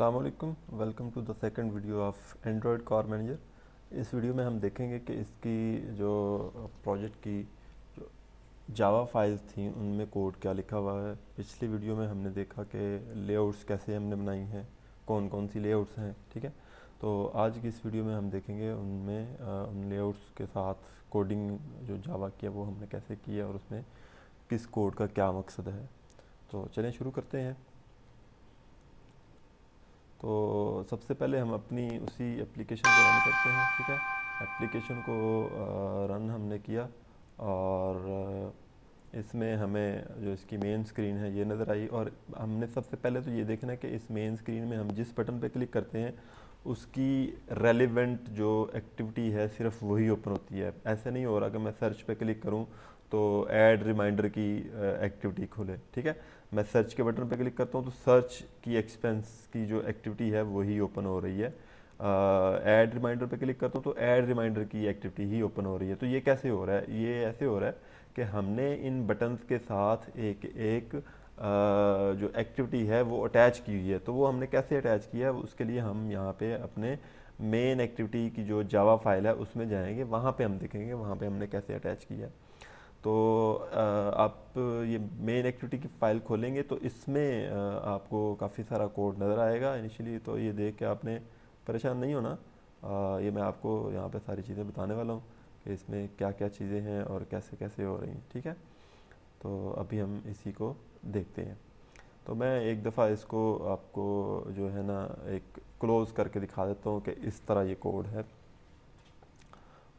अस्सलाम वालेकुम, welcome to the second video of Android car manager. इस वीडियो में हम देखेंगे कि इसकी जो प्रोजेक्ट की जो जावा फाइल्स थी उनमें कोड क्या लिखा हुआ है। पिछली वीडियो में हमने देखा कि लेआउट्स कैसे हमने बनाई हैं, कौन कौन सी लेआउट्स हैं, ठीक है। तो आज की इस वीडियो में हम देखेंगे उनमें उन लेआउट्स के साथ कोडिंग जो जावा की है वो हमने कैसे की है और उसमें किस कोड का क्या मकसद है। तो चलें शुरू करते हैं। तो सबसे पहले हम अपनी उसी एप्लीकेशन को रन करते हैं, ठीक है। एप्लीकेशन को रन हमने किया और इसमें हमें जो इसकी मेन स्क्रीन है ये नज़र आई। और हमने सबसे पहले तो ये देखना है कि इस मेन स्क्रीन में हम जिस बटन पे क्लिक करते हैं उसकी रेलिवेंट जो एक्टिविटी है सिर्फ वही ओपन होती है। ऐसे नहीं हो रहा कि मैं सर्च पे क्लिक करूं तो ऐड रिमाइंडर की एक्टिविटी खुले, ठीक है। मैं सर्च के बटन पे क्लिक करता हूँ तो सर्च की एक्सपेंस की जो एक्टिविटी है वही ओपन हो रही है। ऐड रिमाइंडर पे क्लिक करता हूँ तो ऐड रिमाइंडर की एक्टिविटी ही ओपन हो रही है। तो ये कैसे हो रहा है? ये ऐसे हो रहा है कि हमने इन बटन्स के साथ एक एक जो एक्टिविटी है वो अटैच की हुई है। तो वो हमने कैसे अटैच किया है उसके लिए हम यहाँ पे अपने मेन एक्टिविटी की जो जावा फाइल है उसमें जाएंगे, वहाँ पे हम देखेंगे वहाँ पे हमने कैसे अटैच किया है। तो आप ये मेन एक्टिविटी की फ़ाइल खोलेंगे तो इसमें आपको काफ़ी सारा कोड नज़र आएगा इनिशियली। तो ये देख के आपने परेशान नहीं होना। ये मैं आपको यहाँ पे सारी चीज़ें बताने वाला हूँ कि इसमें क्या क्या चीज़ें हैं और कैसे कैसे हो रही हैं, ठीक है। तो अभी हम इसी को देखते हैं। तो मैं एक दफ़ा इसको आपको जो है ना एक क्लोज़ करके दिखा देता हूँ कि इस तरह ये कोड है।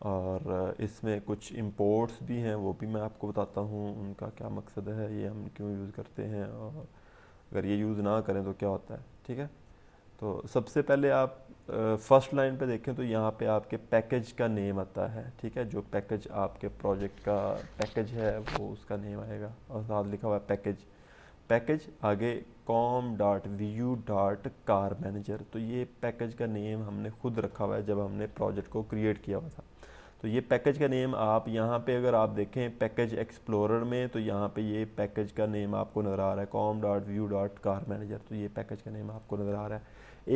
और इसमें कुछ इंपोर्ट्स भी हैं, वो भी मैं आपको बताता हूँ उनका क्या मकसद है, ये हम क्यों यूज़ करते हैं और अगर ये यूज़ ना करें तो क्या होता है, ठीक है। तो सबसे पहले आप फर्स्ट लाइन पे देखें तो यहाँ पे आपके पैकेज का नेम आता है, ठीक है। जो पैकेज आपके प्रोजेक्ट का पैकेज है वो उसका नेम आएगा और साथ लिखा हुआ है पैकेज। पैकेज आगे com.vu.car-manager। तो ये पैकेज का नेम हमने खुद रखा हुआ है जब हमने प्रोजेक्ट को क्रिएट किया हुआ था। तो ये पैकेज का नेम आप यहाँ पे अगर आप देखें पैकेज एक्सप्लोरर में तो यहाँ पे ये पैकेज का नेम आपको नज़र आ रहा है com.view.car-manager। तो ये पैकेज का नेम आपको नज़र आ रहा है।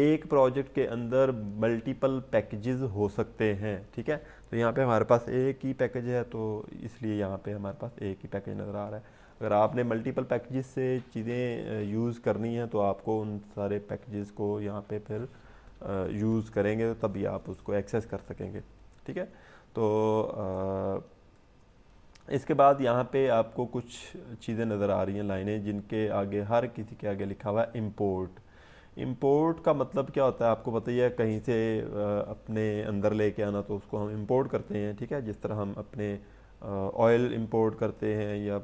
एक प्रोजेक्ट के अंदर मल्टीपल पैकेजेस हो सकते हैं, ठीक है। तो यहाँ पे हमारे पास एक ही पैकेज है तो इसलिए यहाँ पे हमारे पास एक ही पैकेज नज़र आ रहा है। अगर आपने मल्टीपल पैकेजेस से चीज़ें यूज़ करनी है तो आपको उन सारे पैकेजेस को यहाँ पे फिर यूज़ करेंगे तो तभी आप उसको एक्सेस कर सकेंगे, ठीक है। तो इसके बाद यहाँ पे आपको कुछ चीज़ें नज़र आ रही हैं, लाइनें जिनके आगे हर किसी के आगे लिखा हुआ है इंपोर्ट। इंपोर्ट का मतलब क्या होता है आपको पता ही है, कहीं से अपने अंदर लेके आना तो उसको हम इंपोर्ट करते हैं, ठीक है। जिस तरह हम अपने ऑयल इंपोर्ट करते हैं या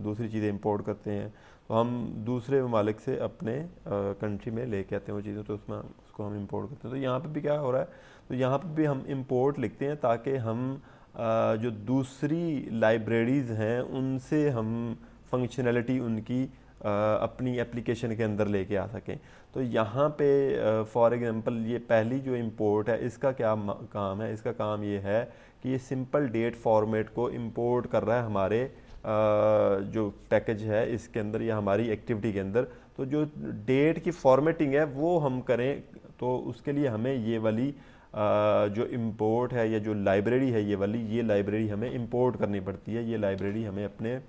दूसरी चीज़ें इंपोर्ट करते हैं तो हम दूसरे ममालिक से अपने कंट्री में लेके आते हैं वो चीज़ें, तो उसमें उसको हम इंपोर्ट करते हैं। तो यहाँ पे भी क्या हो रहा है, तो यहाँ पे भी हम इंपोर्ट लिखते हैं ताकि हम जो दूसरी लाइब्रेरीज़ हैं उनसे हम फंक्शनैलिटी उनकी अपनी एप्लीकेशन के अंदर लेके आ सकें। तो यहाँ पे फॉर एग्जांपल ये पहली जो इंपोर्ट है इसका क्या काम है, इसका काम ये है कि ये सिंपल डेट फॉर्मेट को इंपोर्ट कर रहा है हमारे जो पैकेज है इसके अंदर या हमारी एक्टिविटी के अंदर। तो जो डेट की फॉर्मेटिंग है वो हम करें तो उसके लिए हमें ये वाली जो इंपोर्ट है या जो लाइब्रेरी है ये लाइब्रेरी हमें इंपोर्ट करनी पड़ती है, ये लाइब्रेरी हमें अपने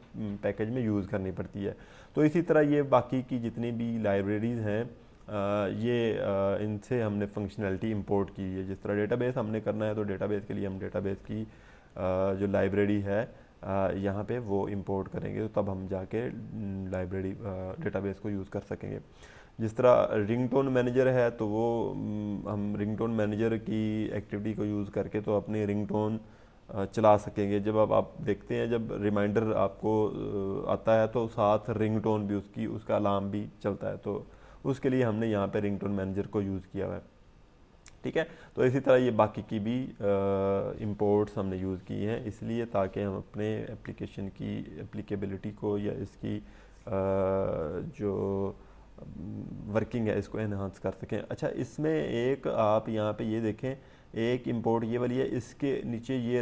पैकेज में यूज़ करनी पड़ती है। तो इसी तरह ये बाकी की जितनी भी लाइब्रेरीज़ हैं इनसे हमने फंक्शनैलिटी इंपोर्ट की है। जिस तरह डेटाबेस हमने करना है तो डेटाबेस के लिए हम डेटाबेस की जो लाइब्रेरी है यहाँ पे वो इंपोर्ट करेंगे तो तब हम जाके लाइब्रेरी डेटाबेस को यूज़ कर सकेंगे। जिस तरह रिंगटोन मैनेजर है तो वो हम रिंगटोन मैनेजर की एक्टिविटी को यूज़ करके तो अपनी रिंगटोन चला सकेंगे। जब अब आप देखते हैं जब रिमाइंडर आपको आता है तो साथ रिंगटोन भी उसका अलार्म भी चलता है, तो उसके लिए हमने यहाँ पे रिंगटोन मैनेजर को यूज़ किया हुआ है, ठीक है। तो इसी तरह ये बाकी की भी इंपोर्ट्स हमने यूज़ की हैं इसलिए ताकि हम अपने एप्लीकेशन की एप्लीकेबिलिटी को या इसकी जो वर्किंग है इसको एनहांस कर सकें। अच्छा, इसमें एक आप यहाँ पे ये देखें एक इंपोर्ट ये वाली है, इसके नीचे ये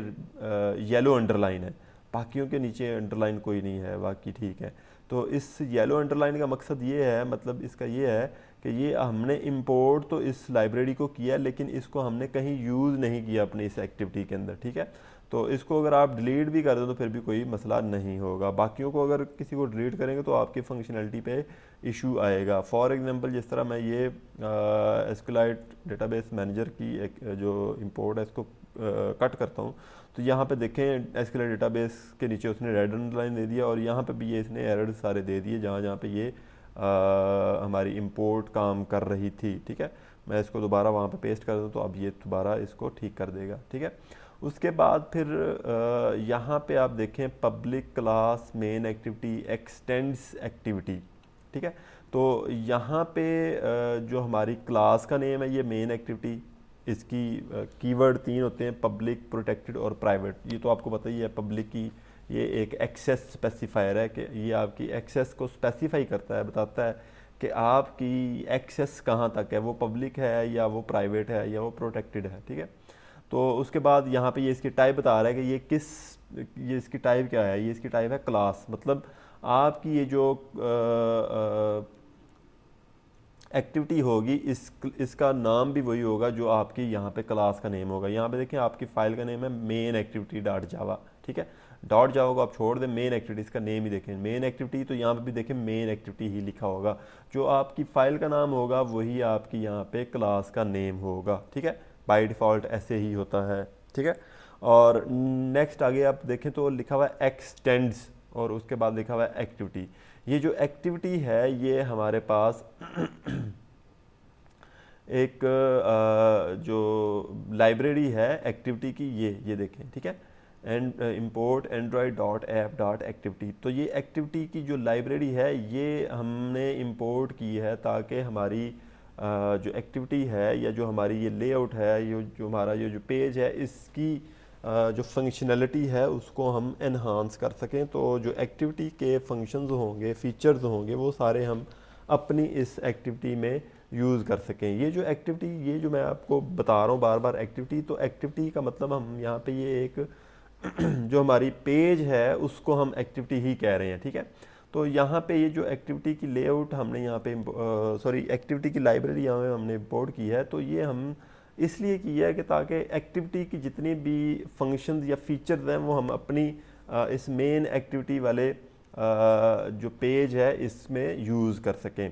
येलो अंडरलाइन है, बाकियों के नीचे अंडरलाइन कोई नहीं है, बाकी ठीक है। तो इस येलो अंडरलाइन का मकसद ये है, मतलब इसका ये है कि ये हमने इंपोर्ट तो इस लाइब्रेरी को किया लेकिन इसको हमने कहीं यूज़ नहीं किया अपनी इस एक्टिविटी के अंदर, ठीक है। तो इसको अगर आप डिलीट भी कर दो तो फिर भी कोई मसला नहीं होगा। बाकियों को अगर किसी को डिलीट करेंगे तो आपकी फंक्शनैलिटी पे इशू आएगा। फॉर एग्जांपल जिस तरह मैं ये एसक्यूएलाइट डेटाबेस मैनेजर की एक जो इंपोर्ट है इसको कट करता हूँ तो यहाँ पे देखें एसक्यूएलाइट डेटाबेस के नीचे उसने रेड अंडरलाइन दे दिया और यहाँ पे भी ये इसने एरर सारे दे दिए जहाँ जहाँ पे ये हमारी इंपोर्ट काम कर रही थी, ठीक है। मैं इसको दोबारा वहाँ पे पेस्ट कर दूँ तो अब ये दोबारा इसको ठीक कर देगा, ठीक है। उसके बाद फिर यहाँ पे आप देखें public class main activity x tends activity, ठीक है। तो यहाँ पे जो हमारी क्लास का नेम है ये मेन एक्टिविटी, इसकी कीवर्ड 3 होते हैं, पब्लिक, प्रोटेक्टेड और प्राइवेट। ये तो आपको पता ही है, पब्लिक की ये एक एक्सेस स्पेसिफायर है कि ये आपकी एक्सेस को स्पेसिफाई करता है, बताता है कि आपकी एक्सेस कहाँ तक है, वो पब्लिक है या वो प्राइवेट है या वो प्रोटेक्टेड है, ठीक है। तो उसके बाद यहाँ पे ये इसकी टाइप बता रहा है कि ये इसकी टाइप क्या है, ये इसकी टाइप है क्लास। मतलब आपकी ये जो एक्टिविटी होगी इसका नाम भी वही होगा जो आपकी यहाँ पे क्लास का नेम होगा। यहाँ पे देखें आपकी फाइल का नेम है मेन एक्टिविटी डॉट जावा, ठीक है। डॉट जावा को आप छोड़ दें, मेन एक्टिविटी इसका नेम ही देखें मेन एक्टिविटी, तो यहाँ पे भी देखें मेन एक्टिविटी ही लिखा होगा। जो आपकी फाइल का नाम होगा वही आपकी यहाँ पे क्लास का नेम होगा, ठीक है। बाय डिफ़ॉल्ट ऐसे ही होता है, ठीक है। और नेक्स्ट आगे आप देखें तो लिखा हुआ है एक्सटेंड्स और उसके बाद लिखा हुआ है एक्टिविटी। ये जो एक्टिविटी है ये हमारे पास एक जो लाइब्रेरी है एक्टिविटी की, ये देखें, ठीक है। And import Android dot app dot activity. तो ये एक्टिविटी की जो लाइब्रेरी है ये हमने इंपोर्ट की है ताकि हमारी जो एक्टिविटी है या जो हमारी ये लेआउट है, ये जो हमारा ये जो पेज है इसकी जो फंक्शनैलिटी है उसको हम एनहांस कर सकें। तो जो एक्टिविटी के फंक्शंस होंगे, फीचर्स होंगे, वो सारे हम अपनी इस एक्टिविटी में यूज़ कर सकें। ये जो एक्टिविटी, ये जो मैं आपको बता रहा हूँ बार बार एक्टिविटी, तो एक्टिविटी का मतलब हम यहाँ पे ये एक जो हमारी पेज है उसको हम एक्टिविटी ही कह रहे हैं, ठीक है। तो यहाँ पे ये जो एक्टिविटी की लेआउट हमने यहाँ पे एक्टिविटी की लाइब्रेरी यहाँ पे हमने इंपोर्ट की है, तो ये हम इसलिए किया है कि ताकि एक्टिविटी की जितनी भी फंक्शंस या फीचर्स हैं वो हम अपनी इस मेन एक्टिविटी वाले जो पेज है इसमें यूज़ कर सकें।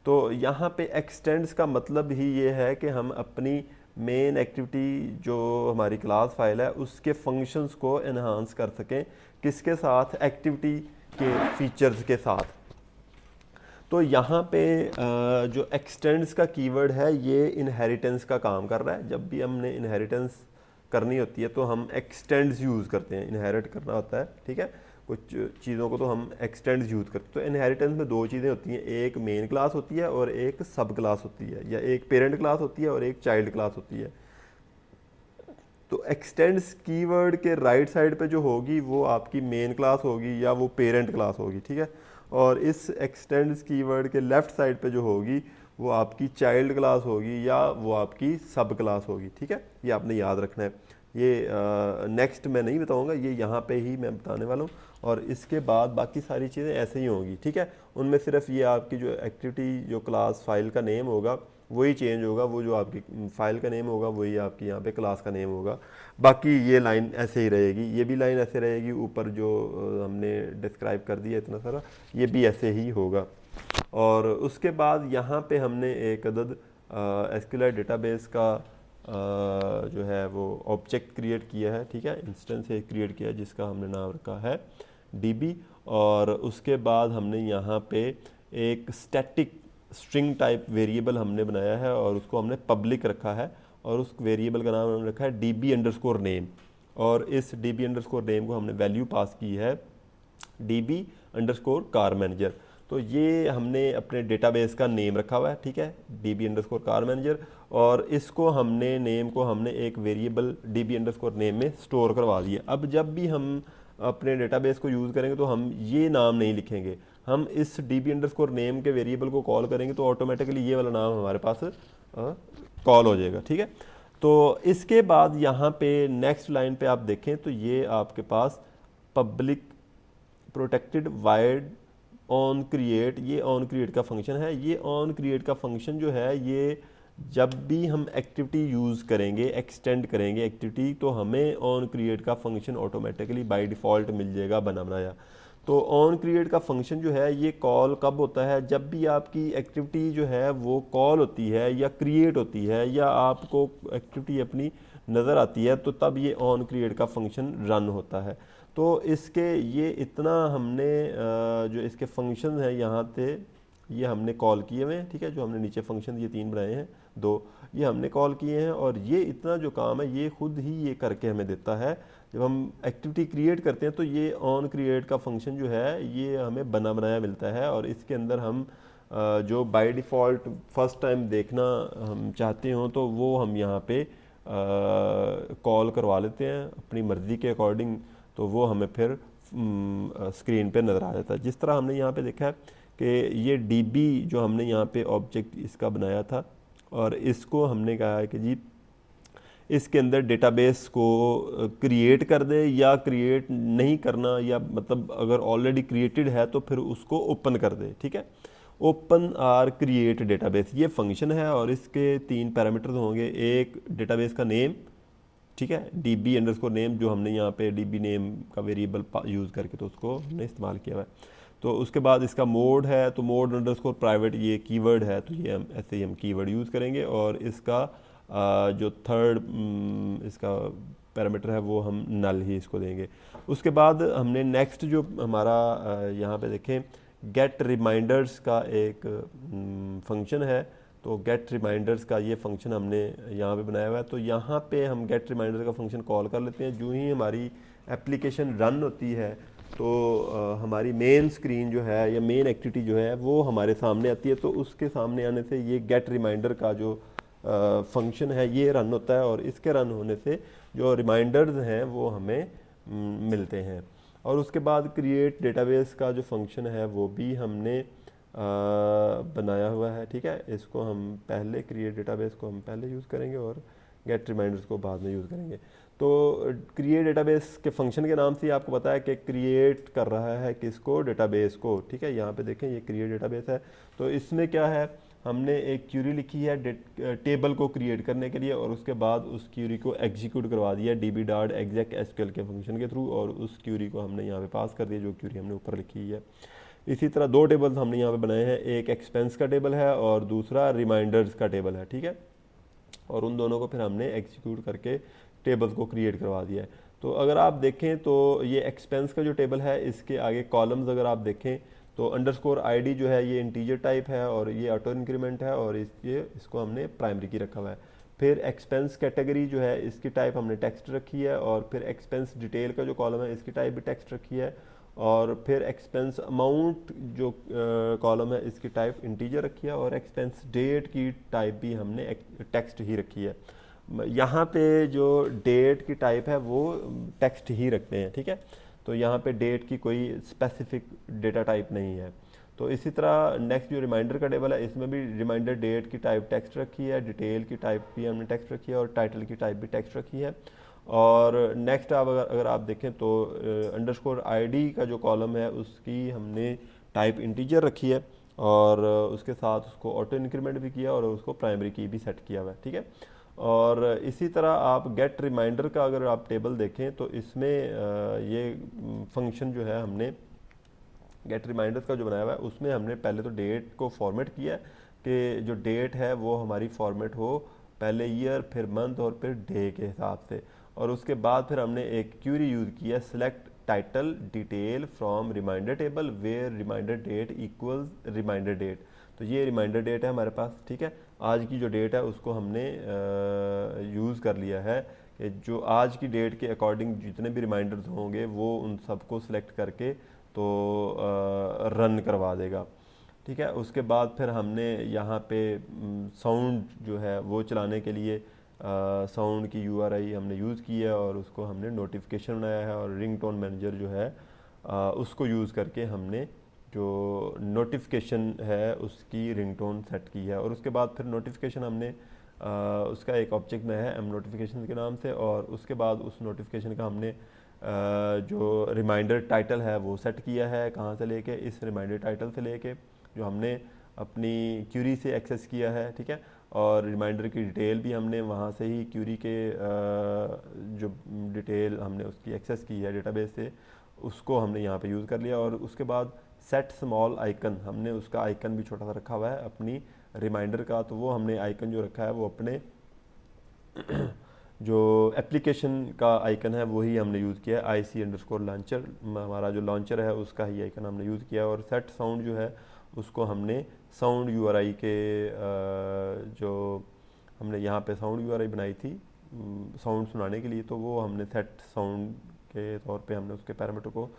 तो यहाँ पे एक्सटेंड्स का मतलब ही ये है कि हम अपनी मेन एक्टिविटी जो हमारी क्लास फाइल है उसके फंक्शंस को एनहांस कर सकें, किसके साथ, एक्टिविटी के फीचर्स के साथ। तो यहाँ पे जो एक्सटेंड्स का कीवर्ड है ये इनहेरिटेंस का काम कर रहा है। जब भी हमने इनहेरिटेंस करनी होती है तो हम एक्सटेंड्स यूज़ करते हैं, इनहेरिट करना होता है, ठीक है। कुछ चीज़ों को तो हम एक्सटेंड्स यूज़ करते हैं। तो इनहेरिटेंस में 2 चीज़ें होती हैं, एक मेन क्लास होती है और एक सब क्लास होती है, या एक पेरेंट क्लास होती है और एक चाइल्ड क्लास होती है। तो एक्सटेंड्स कीवर्ड के राइट साइड पे जो होगी वो आपकी मेन क्लास होगी या वो पेरेंट क्लास होगी, ठीक है। और इस एक्सटेंड्स कीवर्ड के लेफ़्ट साइड पे जो होगी वो आपकी चाइल्ड क्लास होगी या वो आपकी सब क्लास होगी, ठीक है। ये आपने याद रखना है। ये नेक्स्ट मैं नहीं बताऊंगा, ये यहाँ पे ही मैं बताने वाला हूँ। और इसके बाद बाकी सारी चीज़ें ऐसे ही होंगी, ठीक है। उनमें सिर्फ ये आपकी जो एक्टिविटी जो क्लास फाइल का नेम होगा वही चेंज होगा, वो जो आपकी फाइल का नेम होगा वही आपकी यहाँ पे क्लास का नेम होगा। बाकी ये लाइन ऐसे ही रहेगी, ये भी लाइन ऐसे रहेगी, ऊपर जो हमने डिस्क्राइब कर दिया इतना सारा ये भी ऐसे ही होगा। और उसके बाद यहाँ पे हमने एक अदद एसक्यूएलाइट डेटाबेस का जो है वो ऑब्जेक्ट क्रिएट किया है, ठीक है। इंस्टेंस एक क्रिएट किया है जिसका हमने नाम रखा है DB। और उसके बाद हमने यहाँ पे एक स्टैटिक स्ट्रिंग टाइप वेरिएबल हमने बनाया है और उसको हमने पब्लिक रखा है और उस वेरिएबल का नाम हमने रखा है DB_name। और इस DB_name को हमने वैल्यू पास की है DB_car manager। तो ये हमने अपने डेटाबेस का नेम रखा हुआ है, ठीक है, DB_car manager। और इसको हमने नेम को हमने एक वेरिएबल DB_name में स्टोर करवा दिया। अब जब भी हम अपने डेटाबेस को यूज़ करेंगे तो हम ये नाम नहीं लिखेंगे, हम इस DB_name के वेरिएबल को कॉल करेंगे तो ऑटोमेटिकली ये वाला नाम हमारे पास कॉल हो जाएगा, ठीक है। तो इसके बाद यहाँ पे नेक्स्ट लाइन पे आप देखें तो ये आपके पास public, protected, void on create, ये ऑन क्रिएट का फंक्शन है। ये ऑन क्रिएट का फंक्शन जो है ये जब भी हम एक्टिविटी यूज़ करेंगे, एक्सटेंड करेंगे एक्टिविटी, तो हमें ऑन क्रिएट का फंक्शन ऑटोमेटिकली बाय डिफ़ॉल्ट मिल जाएगा बना बनाया। तो ऑन क्रिएट का फंक्शन जो है ये कॉल कब होता है, जब भी आपकी एक्टिविटी जो है वो कॉल होती है या क्रिएट होती है या आपको एक्टिविटी अपनी नज़र आती है, तो तब ये ऑन क्रिएट का फंक्शन रन होता है। तो इसके ये इतना हमने जो इसके फंक्शन हैं यहाँ पे ये हमने कॉल किए हुए हैं, ठीक है। जो हमने नीचे फंक्शन ये 3 बनाए हैं, 2 ये हमने कॉल किए हैं, और ये इतना जो काम है ये खुद ही ये करके हमें देता है। जब हम एक्टिविटी क्रिएट करते हैं तो ये ऑन क्रिएट का फंक्शन जो है ये हमें बना बनाया मिलता है, और इसके अंदर हम जो बाय डिफ़ॉल्ट फर्स्ट टाइम देखना हम चाहते हो तो वो हम यहाँ पे कॉल करवा लेते हैं अपनी मर्ज़ी के अकॉर्डिंग, तो वो हमें फिर स्क्रीन पे नज़र आ जाता है। जिस तरह हमने यहाँ पे देखा है कि ये डीबी जो हमने यहाँ पे ऑब्जेक्ट इसका बनाया था, और इसको हमने कहा है कि जी इसके अंदर डेटाबेस को क्रिएट कर दे या क्रिएट नहीं करना, या मतलब अगर ऑलरेडी क्रिएटेड है तो फिर उसको ओपन कर दे, ठीक है। ओपन आर क्रिएट डेटाबेस ये फंक्शन है, और इसके 3 पैरामीटर्स होंगे। एक डेटाबेस का नेम, ठीक है, डीबी अंडरस्कोर नेम, जो हमने यहाँ पे डीबी नेम का वेरिएबल यूज़ करके तो उसको हमने इस्तेमाल किया हुआ है। तो उसके बाद इसका मोड है, तो मोड अंडरस्कोर प्राइवेट ये कीवर्ड है, तो ये हम ऐसे ही हम कीवर्ड यूज़ करेंगे। और इसका जो थर्ड इसका पैरामीटर है वो हम नल ही इसको देंगे। उसके बाद हमने नेक्स्ट जो हमारा यहाँ पे देखें गेट रिमाइंडर्स का एक फंक्शन है, तो गेट रिमाइंडर्स का ये फंक्शन हमने यहाँ पे बनाया हुआ है। तो यहाँ पे हम गेट रिमाइंडर्स का फंक्शन कॉल कर लेते हैं। जो ही हमारी एप्लीकेशन रन होती है तो हमारी मेन स्क्रीन जो है या मेन एक्टिविटी जो है वो हमारे सामने आती है, तो उसके सामने आने से ये गेट रिमाइंडर का जो फंक्शन है ये रन होता है, और इसके रन होने से जो रिमाइंडर्स हैं वो हमें मिलते हैं। और उसके बाद क्रिएट डेटाबेस का जो फंक्शन है वो भी हमने बनाया हुआ है, ठीक है। इसको हम पहले क्रिएट डेटाबेस को हम पहले यूज़ करेंगे और गेट रिमाइंडर्स को बाद में यूज़ करेंगे। तो क्रिएट डेटाबेस के फंक्शन के नाम से ही आपको पता है कि क्रिएट कर रहा है किसको, डेटाबेस को, ठीक है। यहाँ पे देखें ये क्रिएट डेटाबेस है, तो इसमें क्या है, हमने एक क्यूरी लिखी है टेबल को क्रिएट करने के लिए, और उसके बाद उस क्यूरी को एग्जीक्यूट करवा दिया db.exec एसक्यूएल के फंक्शन के थ्रू, और उस क्यूरी को हमने यहाँ पे पास कर दिया जो क्यूरी हमने ऊपर लिखी है। इसी तरह 2 टेबल्स हमने यहाँ पे बनाए हैं, एक एक्सपेंस का टेबल है और दूसरा रिमाइंडर्स का टेबल है, ठीक है। और उन दोनों को फिर हमने एग्जीक्यूट करके टेबल्स को क्रिएट करवा दिया है। तो अगर आप देखें तो ये एक्सपेंस का जो टेबल है इसके आगे कॉलम्स अगर आप देखें तो अंडरस्कोर आईडी जो है ये इंटीजर टाइप है, और ये ऑटो इंक्रीमेंट है, और इसको हमने प्राइमरी की रखा हुआ है। फिर एक्सपेंस कैटेगरी जो है इसकी टाइप हमने टेक्स्ट रखी है, और फिर एक्सपेंस डिटेल का जो कॉलम है इसकी टाइप भी टेक्स्ट रखी है, और फिर एक्सपेंस अमाउंट जो कॉलम है इसकी टाइप इंटीजर रखी है, और एक्सपेंस डेट की टाइप भी हमने टेक्स्ट ही रखी है। यहाँ पे जो डेट की टाइप है वो टेक्स्ट ही रखते हैं, ठीक है। तो यहाँ पे डेट की कोई स्पेसिफिक डेटा टाइप नहीं है। तो इसी तरह नेक्स्ट जो रिमाइंडर का टेबल है इसमें भी रिमाइंडर डेट की टाइप टेक्स्ट रखी है, डिटेल की टाइप भी हमने टेक्स्ट रखी है, और टाइटल की टाइप भी टेक्स्ट रखी है। और नेक्स्ट आप अगर आप देखें तो अंडरस्कोर आईडी का जो कॉलम है उसकी हमने टाइप इंटीजर रखी है, और उसके साथ उसको ऑटो इंक्रीमेंट भी किया और उसको प्राइमरी की भी सेट किया हुआ है, ठीक है। और इसी तरह आप गेट रिमाइंडर का अगर आप टेबल देखें तो इसमें ये फंक्शन जो है हमने गेट रिमाइंडर्स का जो बनाया हुआ है उसमें हमने पहले तो डेट को फॉर्मेट किया है कि जो डेट है वो हमारी फॉर्मेट हो पहले ईयर, फिर मंथ और फिर डे के हिसाब से। और उसके बाद फिर हमने एक क्यूरी यूज़ किया, select title detail from reminder table where reminder date equals reminder date. तो ये रिमाइंडर डेट है हमारे पास, ठीक है। आज की जो डेट है उसको हमने यूज़ कर लिया है कि जो आज की डेट के अकॉर्डिंग जितने भी रिमाइंडर्स होंगे वो उन सबको सिलेक्ट करके तो रन करवा देगा, ठीक है। उसके बाद फिर हमने यहाँ पे साउंड जो है वो चलाने के लिए साउंड की URI हमने यूज़ की है, और उसको हमने नोटिफिकेशन बनाया है, और रिंगटोन मैनेजर जो है उसको यूज़ करके हमने जो नोटिफिकेशन है उसकी रिंगटोन सेट की है। और उसके बाद फिर नोटिफिकेशन हमने उसका एक ऑब्जेक्ट बनाया है एम नोटिफिकेशन के नाम से, और उसके बाद उस नोटिफिकेशन का हमने जो रिमाइंडर टाइटल है वो सेट किया है, कहाँ से लेके, इस रिमाइंडर टाइटल से लेके जो हमने अपनी क्यूरी से एक्सेस किया है, ठीक है। और रिमाइंडर की डिटेल भी हमने वहाँ से ही क्यूरी के जो डिटेल हमने उसकी एक्सेस की है डेटाबेस से, उसको हमने यहाँ पे यूज़ कर लिया। और उसके बाद सेट स्मॉल आइकन, हमने उसका आइकन भी छोटा सा रखा हुआ है अपनी रिमाइंडर का, तो वो हमने आइकन जो रखा है वो अपने जो एप्लीकेशन का आइकन है वही हमने यूज़ किया है, IC_launcher, हमारा जो लॉन्चर है उसका ही आइकन हमने यूज़ किया है। और सेट साउंड जो है उसको हमने साउंड URI के जो हमने यहाँ पे साउंड URI बनाई थी साउंड सुनाने के लिए, तो वो हमने सेट साउंड के तौर पे हमने उसके पैरामीटर को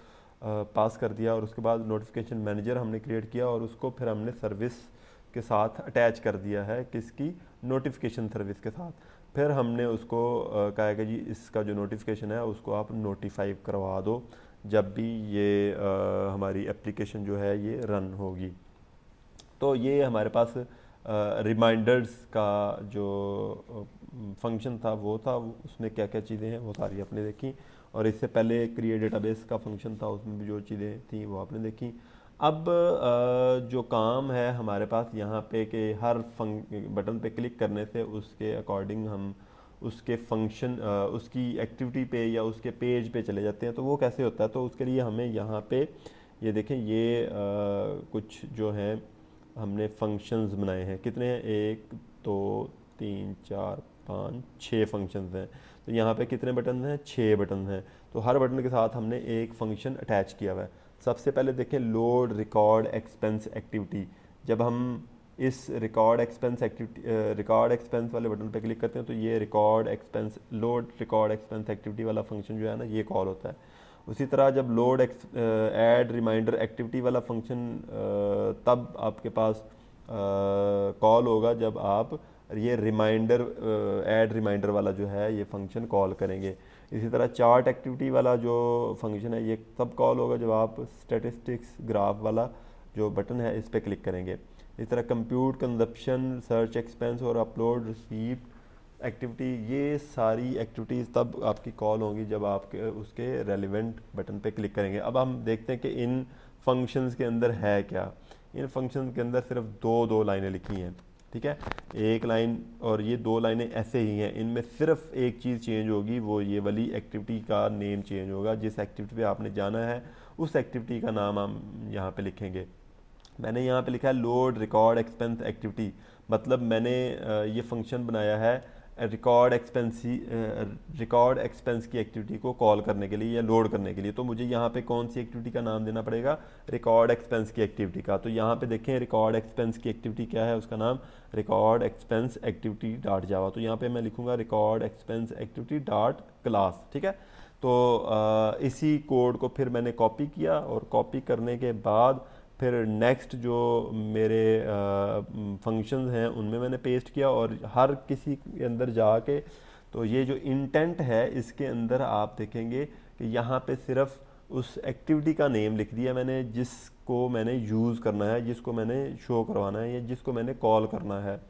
पास कर दिया। और उसके बाद नोटिफिकेशन मैनेजर हमने क्रिएट किया और उसको फिर हमने सर्विस के साथ अटैच कर दिया है, किसकी, नोटिफिकेशन सर्विस के साथ। फिर हमने उसको कहा है कि जी इसका जो नोटिफिकेशन है उसको आप नोटिफाई करवा दो जब भी ये हमारी एप्लीकेशन जो है ये रन होगी। तो ये हमारे पास रिमाइंडर्स का जो फंक्शन था वो था, उसमें क्या क्या चीज़ें हैं वो सारी आपने देखी। और इससे पहले क्रिएट डेटाबेस का फंक्शन था, उसमें भी जो चीज़ें थी वो आपने देखी। अब जो काम है हमारे पास यहाँ पे कि हर बटन पे क्लिक करने से उसके अकॉर्डिंग हम उसके फंक्शन उसकी एक्टिविटी पे या उसके पेज पे चले जाते हैं। तो वो कैसे होता है, तो उसके लिए हमें यहाँ पे ये देखें, ये कुछ जो है हमने फंक्शंस बनाए हैं, कितने हैं, 1 2 3 4 5 6 फंक्शंस हैं। तो यहाँ पे कितने बटन हैं, 6 बटन हैं। तो हर बटन के साथ हमने एक फंक्शन अटैच किया हुआ है। सबसे पहले देखें लोड रिकॉर्ड एक्सपेंस एक्टिविटी, जब हम इस रिकॉर्ड एक्सपेंस वाले बटन पे क्लिक करते हैं तो ये लोड रिकॉर्ड एक्सपेंस एक्टिविटी वाला फंक्शन जो है ना ये कॉल होता है। उसी तरह जब लोड ऐड रिमाइंडर एक्टिविटी वाला फंक्शन तब आपके पास कॉल होगा जब आप ये ऐड रिमाइंडर वाला जो है ये फंक्शन कॉल करेंगे। इसी तरह चार्ट एक्टिविटी वाला जो फंक्शन है ये तब कॉल होगा जब आप स्टैटिस्टिक्स ग्राफ वाला जो बटन है इस पर क्लिक करेंगे। इस तरह कंप्यूट कंजप्शन, सर्च एक्सपेंस और अपलोड रिसीप्ट एक्टिविटी, ये सारी एक्टिविटीज़ तब आपकी कॉल होंगी जब आप उसके रेलिवेंट बटन पे क्लिक करेंगे। अब हम देखते हैं कि इन फंक्शंस के अंदर है क्या। इन फंक्शंस के अंदर सिर्फ दो लाइनें लिखी हैं, ठीक है, एक लाइन और ये 2 लाइनें ऐसे ही हैं। इनमें सिर्फ एक चीज़ चेंज होगी, वो ये वाली एक्टिविटी का नेम चेंज होगा। जिस एक्टिविटी पे आपने जाना है उस एक्टिविटी का नाम हम यहाँ पे लिखेंगे। मैंने यहाँ पे लिखा है लोड रिकॉर्ड एक्सपेंस एक्टिविटी, मतलब मैंने ये फंक्शन बनाया है रिकॉर्ड एक्सपेंस की एक्टिविटी को कॉल करने के लिए या लोड करने के लिए। तो मुझे यहाँ पे कौन सी एक्टिविटी का नाम देना पड़ेगा, रिकॉर्ड एक्सपेंस की एक्टिविटी का। तो यहाँ पे देखें रिकॉर्ड एक्सपेंस की एक्टिविटी क्या है, उसका नाम रिकॉर्ड एक्सपेंस एक्टिविटी डॉट जावा। तो यहाँ पे मैं लिखूँगा record expense activity dot class, ठीक है। तो इसी कोड को फिर मैंने कॉपी किया और कॉपी करने के बाद फिर नेक्स्ट जो मेरे फंक्शंस हैं उनमें मैंने पेस्ट किया और हर किसी के अंदर जाके तो ये जो इंटेंट है इसके अंदर आप देखेंगे कि यहाँ पे सिर्फ उस एक्टिविटी का नेम लिख दिया मैंने जिसको मैंने यूज़ करना है, जिसको मैंने शो करवाना है या जिसको मैंने कॉल करना है।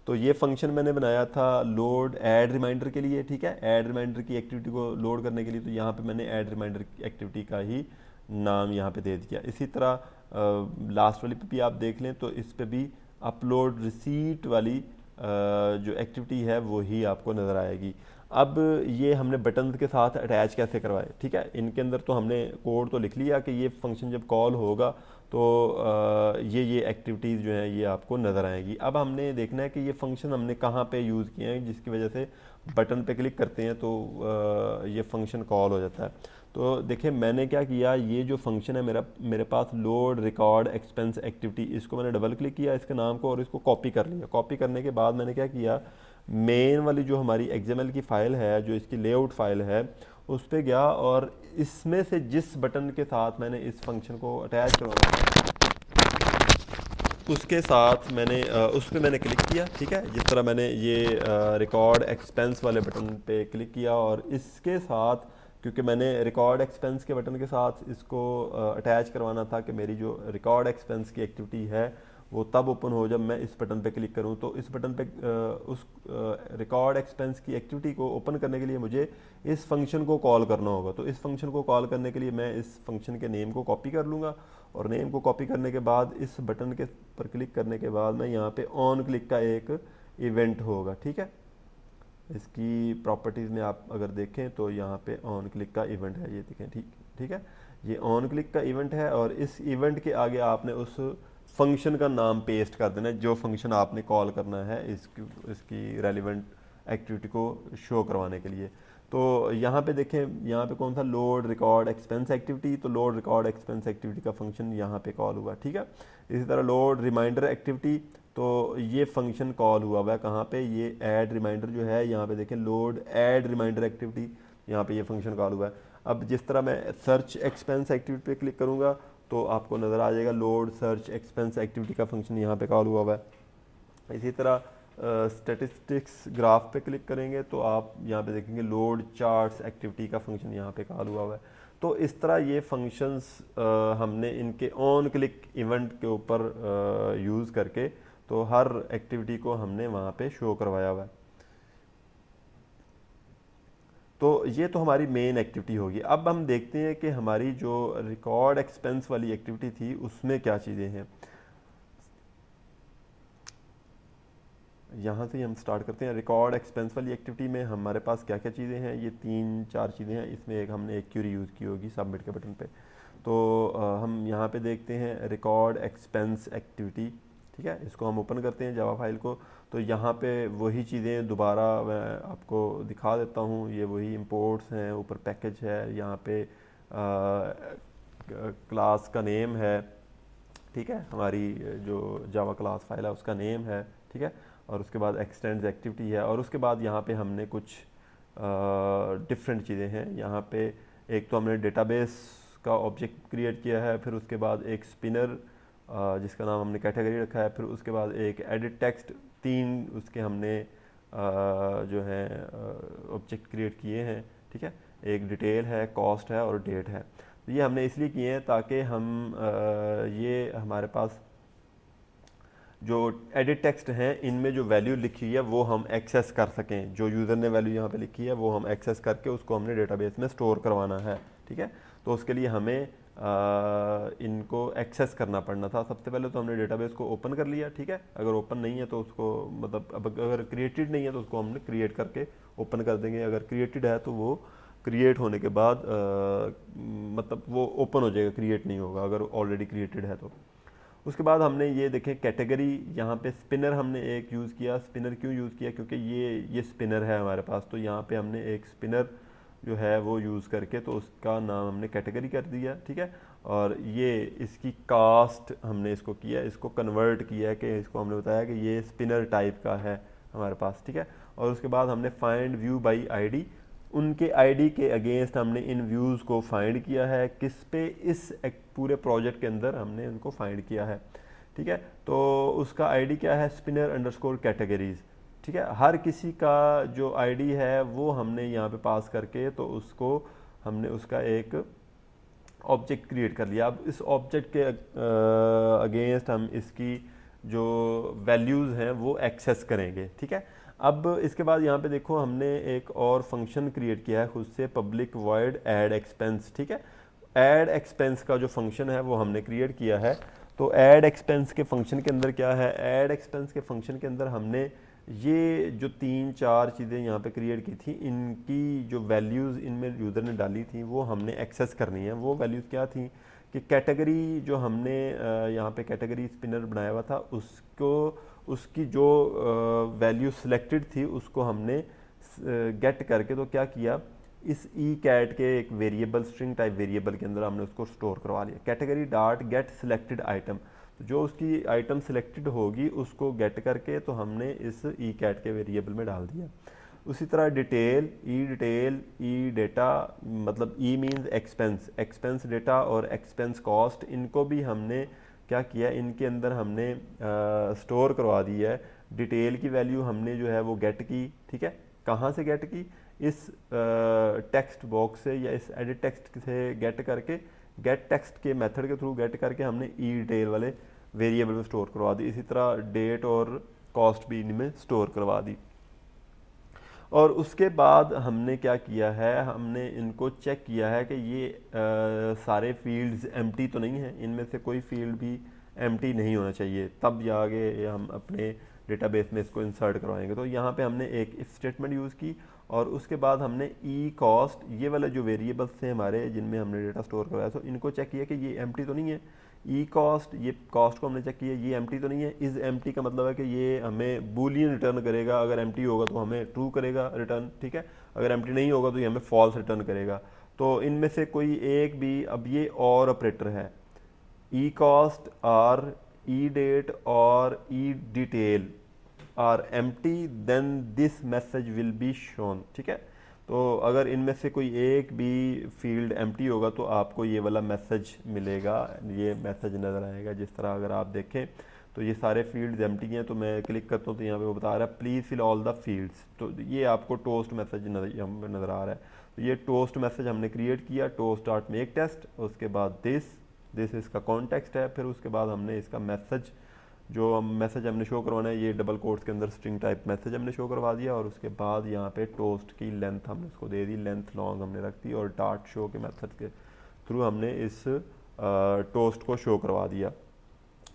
तो ये फंक्शन मैंने बनाया था लोड ऐड रिमाइंडर के लिए, ठीक है, ऐड रिमाइंडर की एक्टिविटी को लोड करने के लिए। तो यहाँ पे मैंने ऐड रिमाइंडर एक्टिविटी का ही नाम यहाँ पे दे दिया। इसी तरह लास्ट वाली पे भी आप देख लें तो इस पे भी अपलोड रिसीट वाली जो एक्टिविटी है वो ही आपको नज़र आएगी। अब ये हमने बटन के साथ अटैच कैसे करवाए, ठीक है, इनके अंदर तो हमने कोड तो लिख लिया कि ये फंक्शन जब कॉल होगा तो ये एक्टिविटीज़ जो हैं ये आपको नज़र आएंगी। अब हमने देखना है कि ये फंक्शन हमने कहाँ पे यूज़ किए हैं जिसकी वजह से बटन पे क्लिक करते हैं तो ये फंक्शन कॉल हो जाता है। तो देखिए मैंने क्या किया, ये जो फंक्शन है मेरे पास लोड रिकॉर्ड एक्सपेंस एक्टिविटी, इसको मैंने डबल क्लिक किया इसके नाम को और इसको कॉपी कर लिया। कॉपी करने के बाद मैंने क्या किया, मेन वाली जो हमारी XML की फ़ाइल है, जो इसकी लेआउट फाइल है, उस पर गया और इसमें से जिस बटन के साथ मैंने इस फंक्शन को अटैच करवाना है उसके साथ मैंने उस पर मैंने क्लिक किया, ठीक है। जिस तरह मैंने ये रिकॉर्ड एक्सपेंस वाले बटन पे क्लिक किया और इसके साथ, क्योंकि मैंने रिकॉर्ड एक्सपेंस के बटन के साथ इसको अटैच करवाना था कि मेरी जो रिकॉर्ड एक्सपेंस की एक्टिविटी है वो तब ओपन हो जब मैं इस बटन पे क्लिक करूं। तो इस बटन पे उस रिकॉर्ड एक्सपेंस की एक्टिविटी को ओपन करने के लिए मुझे इस फंक्शन को कॉल करना होगा। तो इस फंक्शन को कॉल करने के लिए मैं इस फंक्शन के नेम को कॉपी कर लूँगा, और नेम को कॉपी करने के बाद इस बटन के पर क्लिक करने के बाद मैं यहाँ पे ऑन क्लिक का एक इवेंट होगा, ठीक है। इसकी प्रॉपर्टीज़ में आप अगर देखें तो यहाँ पे ऑन क्लिक का इवेंट है, ये देखें, ठीक ठीक है, ये ऑन क्लिक का इवेंट है। और इस इवेंट के आगे आपने उस फंक्शन का नाम पेस्ट कर देना है जो फंक्शन आपने कॉल करना है इसकी रेलिवेंट एक्टिविटी को शो करवाने के लिए। तो यहाँ पे देखें, यहाँ पे कौन सा लोड रिकॉर्ड एक्सपेंस एक्टिविटी, तो लोड रिकॉर्ड एक्सपेंस एक्टिविटी का फंक्शन यहाँ पे कॉल हुआ, ठीक है। इसी तरह लोड रिमाइंडर एक्टिविटी, तो ये फंक्शन कॉल हुआ है कहाँ पे, ये ऐड रिमाइंडर जो है, यहाँ पे देखें लोड ऐड रिमाइंडर एक्टिविटी, यहाँ पे ये फंक्शन कॉल हुआ है। अब जिस तरह मैं सर्च एक्सपेंस एक्टिविटी पे क्लिक करूँगा तो आपको नज़र आ जाएगा लोड सर्च एक्सपेंस एक्टिविटी का फंक्शन यहाँ पे कॉल हुआ है। इसी तरह स्टैटिस्टिक्स ग्राफ पे क्लिक करेंगे तो आप यहाँ पे देखेंगे लोड चार्ट्स एक्टिविटी का फंक्शन यहाँ पे कॉल हुआ है। तो इस तरह ये फंक्शंस हमने इनके ऑन क्लिक इवेंट के ऊपर यूज़ करके तो हर एक्टिविटी को हमने वहाँ पे शो करवाया हुआ है। तो ये तो हमारी मेन एक्टिविटी होगी। अब हम देखते हैं कि हमारी जो रिकॉर्ड एक्सपेंस वाली एक्टिविटी थी उसमें क्या चीज़ें हैं। यहाँ से हम स्टार्ट करते हैं। रिकॉर्ड एक्सपेंस वाली एक्टिविटी में हमारे पास क्या क्या चीज़ें हैं, ये 3-4 चीज़ें हैं। इसमें एक हमने एक क्यूरी यूज़ की होगी सबमिट के बटन पे। तो हम यहाँ पे देखते हैं रिकॉर्ड एक्सपेंस एक्टिविटी, ठीक है। इसको हम ओपन करते हैं जावा फाइल को। तो यहाँ पे वही चीज़ें दोबारा मैं आपको दिखा देता हूँ। ये वही इंपोर्ट्स हैं, ऊपर पैकेज है, यहाँ पे क्लास का नेम है, ठीक है, हमारी जो जावा क्लास फाइल है उसका नेम है, ठीक है। और उसके बाद एक्सटेंड्स एक्टिविटी है, और उसके बाद यहाँ पे हमने कुछ डिफरेंट चीज़ें हैं। यहाँ पे एक तो हमने डेटाबेस का ऑब्जेक्ट क्रिएट किया है, फिर उसके बाद एक स्पिनर जिसका नाम हमने कैटेगरी रखा है, फिर उसके बाद एक एडिट टेक्स्ट, 3 उसके हमने जो है ऑब्जेक्ट क्रिएट किए हैं, ठीक है। एक डिटेल है, कॉस्ट है और डेट है। तो ये हमने इसलिए किए हैं ताकि हम ये हमारे पास जो एडिट टेक्स्ट हैं इनमें जो वैल्यू लिखी हुई है वो हम एक्सेस कर सकें। जो यूज़र ने वैल्यू यहाँ पे लिखी है वो हम एक्सेस करके उसको हमने डेटाबेस में स्टोर करवाना है, ठीक है। तो उसके लिए हमें इनको एक्सेस करना पड़ना था। सबसे पहले तो हमने डेटाबेस को ओपन कर लिया, ठीक है। अगर ओपन नहीं है तो उसको मतलब अब अगर क्रिएटेड नहीं है तो उसको हमने क्रिएट करके ओपन कर देंगे। अगर क्रिएटेड है तो वो क्रिएट होने के बाद मतलब वो ओपन हो जाएगा, क्रिएट नहीं होगा अगर ऑलरेडी क्रिएटेड है तो। उसके बाद हमने ये देखें कैटेगरी, यहाँ पे स्पिनर हमने एक यूज़ किया। स्पिनर क्यों यूज़ किया, क्योंकि ये स्पिनर है हमारे पास, तो यहाँ पे हमने एक स्पिनर जो है वो यूज़ करके तो उसका नाम हमने कैटेगरी कर दिया, ठीक है। और ये इसकी कास्ट हमने इसको किया, इसको कन्वर्ट किया कि इसको हमने बताया कि ये स्पिनर टाइप का है हमारे पास, ठीक है। और उसके बाद हमने फाइंड व्यू बाई आईडी, उनके आईडी के अगेंस्ट हमने इन व्यूज़ को फाइंड किया है। किस पे, इस पूरे प्रोजेक्ट के अंदर हमने उनको फाइंड किया है, ठीक है। तो उसका आईडी क्या है, स्पिनर अंडरस्कोर कैटेगरीज, ठीक है। हर किसी का जो आईडी है वो हमने यहाँ पे पास करके तो उसको हमने उसका एक ऑब्जेक्ट क्रिएट कर लिया। अब इस ऑब्जेक्ट के अगेंस्ट हम इसकी जो वैल्यूज़ हैं वो एक्सेस करेंगे, ठीक है। अब इसके बाद यहाँ पे देखो हमने एक और फंक्शन क्रिएट किया है खुद से, पब्लिक वॉइड ऐड एक्सपेंस, ठीक है। ऐड एक्सपेंस का जो फंक्शन है वो हमने क्रिएट किया है। तो ऐड एक्सपेंस के फंक्शन के अंदर क्या है, ऐड एक्सपेंस के फंक्शन के अंदर हमने ये जो 3-4 चीज़ें यहाँ पे क्रिएट की थी, इनकी जो वैल्यूज़ इनमें यूज़र ने डाली थी वो हमने एक्सेस करनी है। वो वैल्यूज़ क्या थी कि कैटेगरी जो हमने यहाँ पे कैटेगरी स्पिनर बनाया हुआ था उसको, उसकी जो वैल्यू सिलेक्टेड थी उसको हमने गेट करके तो क्या किया, इस ई कैट के एक वेरिएबल, स्ट्रिंग टाइप वेरिएबल के अंदर हमने उसको स्टोर करवा लिया। Category dot get selected item, तो जो उसकी आइटम सिलेक्टेड होगी उसको गेट करके तो हमने इस ई कैट के वेरिएबल में डाल दिया। उसी तरह डिटेल, ई डेटा, मतलब E means expense, expense data और एक्सपेंस कॉस्ट, इनको भी हमने क्या किया, इनके अंदर हमने स्टोर करवा दी है। डिटेल की वैल्यू हमने जो है वो गेट की, ठीक है। कहाँ से गेट की, इस टेक्स्ट बॉक्स से या इस एडिट टेक्स्ट से गेट करके, गेट टेक्स्ट के मेथड के थ्रू गेट करके हमने ई डिटेल वाले वेरिएबल में स्टोर करवा दी। इसी तरह डेट और कॉस्ट भी इनमें स्टोर करवा दी। और उसके बाद हमने क्या किया है, हमने इनको चेक किया है कि ये सारे फील्ड्स एम्प्टी तो नहीं हैं, इनमें से कोई फील्ड भी एम्प्टी नहीं होना चाहिए, तब जाके हम अपने डेटाबेस में इसको इंसर्ट करवाएंगे। तो यहाँ पे हमने एक इफ स्टेटमेंट यूज़ की और उसके बाद हमने ई कॉस्ट, ये वाले जो वेरिएबल्स थे हमारे जिनमें हमने डेटा स्टोर करवाया, तो इनको चेक किया कि ये एम्प्टी तो नहीं है। ई कॉस्ट, ये कॉस्ट को हमने चेक किया, ये एम्प्टी तो नहीं है। इज़ एम्प्टी का मतलब है कि ये हमें बूलियन रिटर्न करेगा, अगर एम्प्टी होगा तो हमें ट्रू करेगा रिटर्न, ठीक है, अगर एम्प्टी नहीं होगा तो ये हमें फॉल्स रिटर्न करेगा। तो इनमें से कोई एक भी, अब ये और ऑपरेटर है, ई कॉस्ट और ई डेट और e detail are empty then this message will be shown, ठीक है। तो अगर इनमें से कोई एक भी फील्ड एम्प्टी होगा तो आपको ये वाला मैसेज मिलेगा, ये मैसेज नज़र आएगा। जिस तरह अगर आप देखें तो ये सारे फील्ड्स एम्प्टी हैं, तो मैं क्लिक करता हूँ तो यहाँ पे वो बता रहा है please fill all the fields, तो ये आपको टोस्ट मैसेज नज़र आ रहा है। तो ये टोस्ट मैसेज हमने क्रिएट किया, टोस्ट डॉट मेक टेस्ट, उसके बाद दिस इसका कॉन्टेक्स्ट है, फिर उसके बाद हमने इसका मैसेज, जो मैसेज हमने शो करवाना है, ये डबल कोट्स के अंदर स्ट्रिंग टाइप मैसेज हमने शो करवा दिया। और उसके बाद यहाँ पे टोस्ट की लेंथ हमने उसको दे दी, लेंथ लॉन्ग हमने रख दी, और डॉट शो के मेथड के थ्रू हमने इस टोस्ट को शो करवा दिया।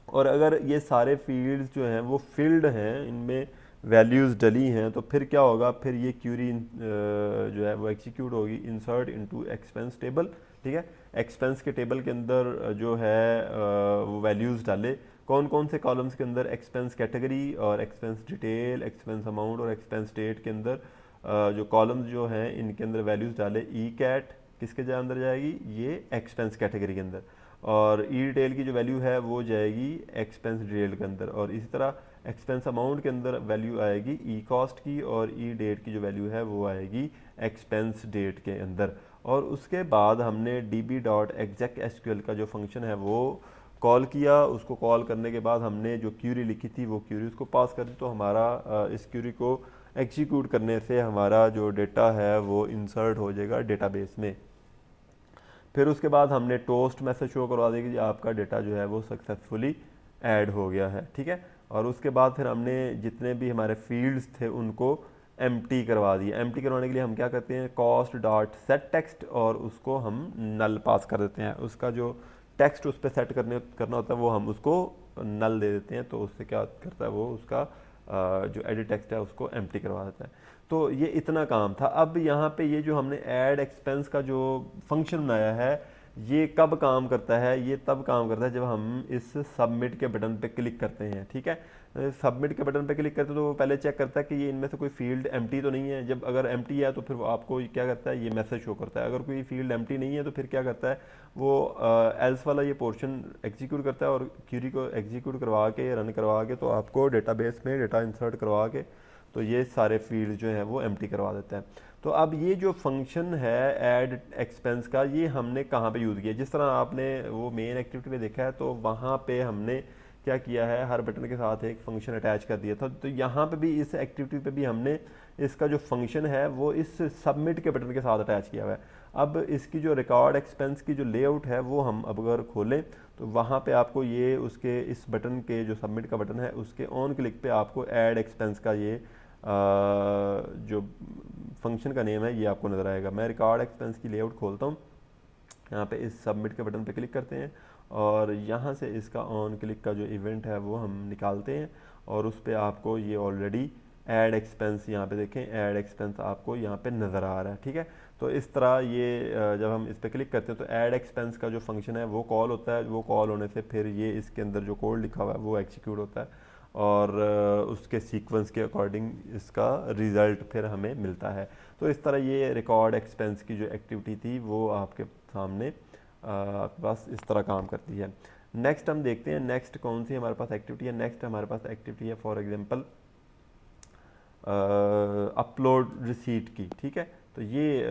और अगर ये सारे फील्ड्स जो हैं वो फिल्ड हैं, इनमें वैल्यूज़ डली हैं, तो फिर क्या होगा, फिर ये क्यूरी जो है वो एग्जीक्यूट होगी, इंसर्ट इनटू एक्सपेंस टेबल, ठीक है। एक्सपेंस के टेबल के अंदर जो है वो वैल्यूज़ डाले, कौन कौन से कॉलम्स के अंदर, एक्सपेंस कैटेगरी और एक्सपेंस डिटेल, एक्सपेंस अमाउंट और एक्सपेंस डेट के अंदर जो कॉलम्स जो हैं इनके अंदर वैल्यूज़ डाले। ई कैट किसके अंदर जाएगी, ये एक्सपेंस कैटेगरी के अंदर, और ई डिटेल की जो वैल्यू है वो जाएगी एक्सपेंस डिटेल के अंदर, और इसी तरह एक्सपेंस अमाउंट के अंदर वैल्यू आएगी ई कॉस्ट की, और ई डेट की जो वैल्यू है वो आएगी एक्सपेंस डेट के अंदर। और उसके बाद हमने db.exec का जो फंक्शन है वो कॉल किया। उसको कॉल करने के बाद हमने जो क्यूरी लिखी थी वो क्यूरी उसको पास कर दी, तो हमारा इस क्यूरी को एग्जीक्यूट करने से हमारा जो डेटा है वो इंसर्ट हो जाएगा डेटाबेस में। फिर उसके बाद हमने टोस्ट मैसेज शो करवा देगी कि आपका डेटा जो है वो सक्सेसफुली ऐड हो गया है, ठीक है। और उसके बाद फिर हमने जितने भी हमारे फील्ड्स थे उनको एम्प्टी करवा दिए। एम्प्टी करवाने के लिए हम क्या करते हैं, कॉस्ट डॉट सेट टेक्स्ट, और उसको हम नल पास कर देते हैं। उसका जो टेक्स्ट उस पर सेट करना होता है वो हम उसको नल दे देते हैं, तो उससे क्या करता है वो उसका जो एडिट टेक्स्ट है उसको एम्प्टी करवा देता है। तो ये इतना काम था। अब यहाँ पे ये जो हमने ऐड एक्सपेंस का जो फंक्शन बनाया है ये कब काम करता है, ये तब काम करता है जब हम इस सबमिट के बटन पे क्लिक करते हैं, ठीक है। सबमिट के बटन पे क्लिक करते हैं तो वो पहले चेक करता है कि ये इनमें से कोई फील्ड एम्प्टी तो नहीं है। जब अगर एम्प्टी है तो फिर वो आपको क्या करता है, ये मैसेज शो करता है। अगर कोई फील्ड एम्प्टी नहीं है तो फिर क्या करता है वो एल्स वाला ये पोर्शन एग्जीक्यूट करता है, और क्यूरी को एग्जीक्यूट करवा के रन करवा के तो आपको डेटाबेस में डेटा इंसर्ट करवा के तो ये सारे फील्ड जो हैं वो एम्प्टी करवा देता है। तो अब ये जो फंक्शन है ऐड एक्सपेंस का, ये हमने कहाँ पे यूज़ किया, जिस तरह आपने वो मेन एक्टिविटी में देखा है तो वहाँ पे हमने क्या किया है, हर बटन के साथ एक फंक्शन अटैच कर दिया था। तो यहाँ पे भी इस एक्टिविटी पे भी हमने इसका जो फंक्शन है वो इस सबमिट के बटन के साथ अटैच किया हुआ है। अब इसकी जो रिकॉर्ड एक्सपेंस की जो लेआउट है वो हम अब अगर खोलें तो वहाँ पे आपको ये उसके इस बटन के जो सबमिट का बटन है उसके ऑन क्लिक पे आपको ऐड एक्सपेंस का ये जो फंक्शन का नेम है ये आपको नज़र आएगा। मैं रिकॉर्ड एक्सपेंस की लेआउट खोलता हूँ, यहाँ पे इस सबमिट के बटन पे क्लिक करते हैं और यहाँ से इसका ऑन क्लिक का जो इवेंट है वो हम निकालते हैं और उस पर आपको ये ऑलरेडी ऐड एक्सपेंस, यहाँ पे देखें ऐड एक्सपेंस आपको यहाँ पे नज़र आ रहा है, ठीक है। तो इस तरह ये जब हम इस पर क्लिक करते हैं तो ऐड एक्सपेंस का जो फंक्शन है वो कॉल होता है। वो कॉल होने से फिर ये इसके अंदर जो कोड लिखा हुआ है वो एग्जीक्यूट होता है और उसके सीक्वेंस के अकॉर्डिंग इसका रिज़ल्ट फिर हमें मिलता है। तो इस तरह ये रिकॉर्ड एक्सपेंस की जो एक्टिविटी थी वो आपके सामने आपके पास इस तरह काम करती है। नेक्स्ट हम देखते हैं नेक्स्ट कौन सी हमारे पास एक्टिविटी है। नेक्स्ट हमारे पास एक्टिविटी है फॉर एग्जांपल अपलोड रिसीट की, ठीक है। तो ये